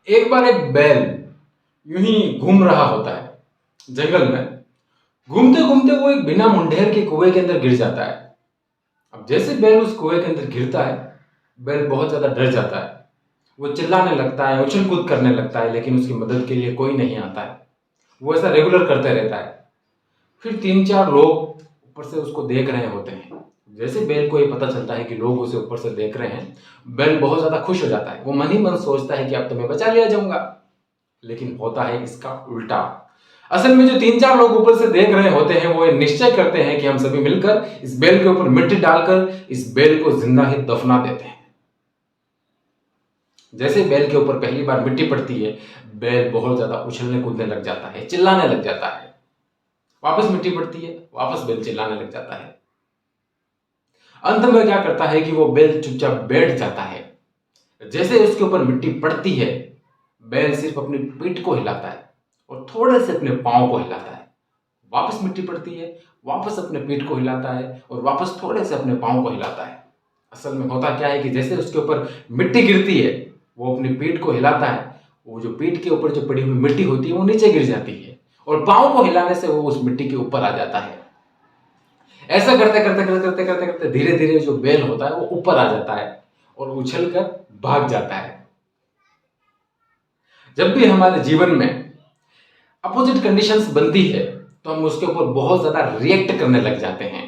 एक बार एक बैल यूं ही घूम रहा होता है जंगल में। घूमते घूमते वो एक बिना मुंडेर के कुएं के अंदर गिर जाता है। अब जैसे बैल उस कुएं के अंदर गिरता है, बैल बहुत ज्यादा डर जाता है। वो चिल्लाने लगता है, उछल कूद करने लगता है, लेकिन उसकी मदद के लिए कोई नहीं आता है। वो ऐसा रेगुलर करते रहता है। फिर तीन चार लोग ऊपर से उसको देख रहे होते हैं। जैसे बैल को ये पता चलता है कि लोग उसे ऊपर से देख रहे हैं, बैल बहुत ज्यादा खुश हो जाता है। वो मन ही मन सोचता है कि अब तो मैं बचा लिया जाऊंगा। लेकिन होता है इसका उल्टा। असल में जो तीन चार लोग ऊपर से देख रहे होते हैं वो ये निश्चय करते हैं कि हम सभी मिलकर इस बैल के ऊपर मिट्टी डालकर इस बैल को जिंदा ही दफना देते हैं। जैसे बैल के ऊपर पहली बार मिट्टी पड़ती है, बैल बहुत ज्यादा उछलने कूदने लग जाता है, चिल्लाने लग जाता है। वापस मिट्टी पड़ती है, वापस बैल चिल्लाने लग जाता है। अंत में क्या करता है कि वो बैल चुपचाप बैठ जाता है। जैसे उसके ऊपर मिट्टी पड़ती है, बैल सिर्फ अपनी पीठ को हिलाता है और थोड़े से अपने पांव को हिलाता है। वापस मिट्टी पड़ती है, वापस अपने पीठ को हिलाता है और वापस थोड़े से अपने पांव को हिलाता है। असल में होता क्या है कि जैसे उसके ऊपर मिट्टी गिरती है, वो अपनी पीठ को हिलाता है। वो जो पीठ के ऊपर जो पड़ी हुई मिट्टी होती है वो नीचे गिर जाती है और पांव को हिलाने से वो उस मिट्टी के ऊपर आ जाता है। ऐसा करते करते करते करते करते करते धीरे धीरे जो बैल होता है वो ऊपर आ जाता है और उछल कर भाग जाता है। जब भी हमारे जीवन में अपोजिट कंडीशंस बनती है तो हम उसके ऊपर बहुत ज्यादा रिएक्ट करने लग जाते हैं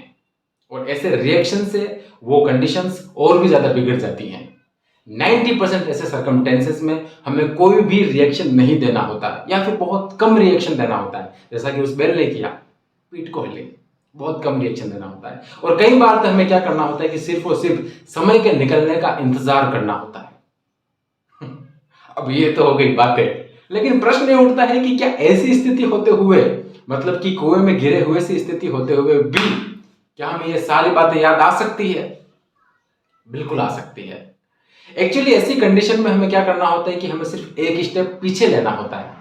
और ऐसे रिएक्शन से वो कंडीशंस और भी ज्यादा बिगड़ जाती हैं। 90% ऐसे सर्कमटेंसेस में हमें कोई भी रिएक्शन नहीं देना होता है या फिर बहुत कम रिएक्शन देना होता है। जैसा कि उस बैल ने किया, पीठ को हिले, बहुत कम रिएक्शन देना होता है। और कई बार तो हमें क्या करना होता है कि सिर्फ और सिर्फ समय के निकलने का इंतजार करना होता है। अब ये तो हो गई बातें, लेकिन प्रश्न ये उठता है कि क्या ऐसी स्थिति होते हुए, मतलब कि कुएं में गिरे हुए सी स्थिति होते हुए भी क्या हमें ये सारी बातें याद आ सकती है? बिल्कुल आ सकती है। एक्चुअली ऐसी कंडीशन में हमें क्या करना होता है कि हमें सिर्फ एक स्टेप पीछे लेना होता है।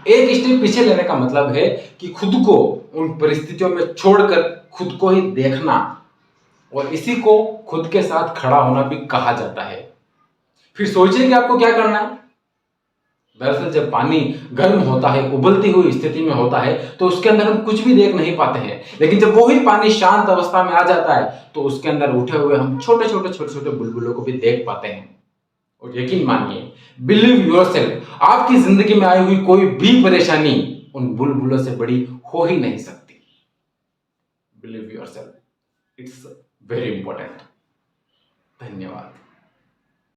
एक स्टेप पीछे लेने का मतलब है कि खुद को उन परिस्थितियों में छोड़कर खुद को ही देखना, और इसी को खुद के साथ खड़ा होना भी कहा जाता है। फिर सोचिए कि आपको क्या करना है। दरअसल जब पानी गर्म होता है, उबलती हुई स्थिति में होता है, तो उसके अंदर हम कुछ भी देख नहीं पाते हैं। लेकिन जब वही पानी शांत अवस्था में आ जाता है तो उसके अंदर उठे हुए हम छोटे छोटे बुलबुलों को भी देख पाते हैं। और यकीन मानिए, बिलीव योरसेल्फ, आपकी जिंदगी में आई हुई कोई भी परेशानी उन बुलबुलों से बड़ी हो ही नहीं सकती। Believe yourself, it's very important. धन्यवाद।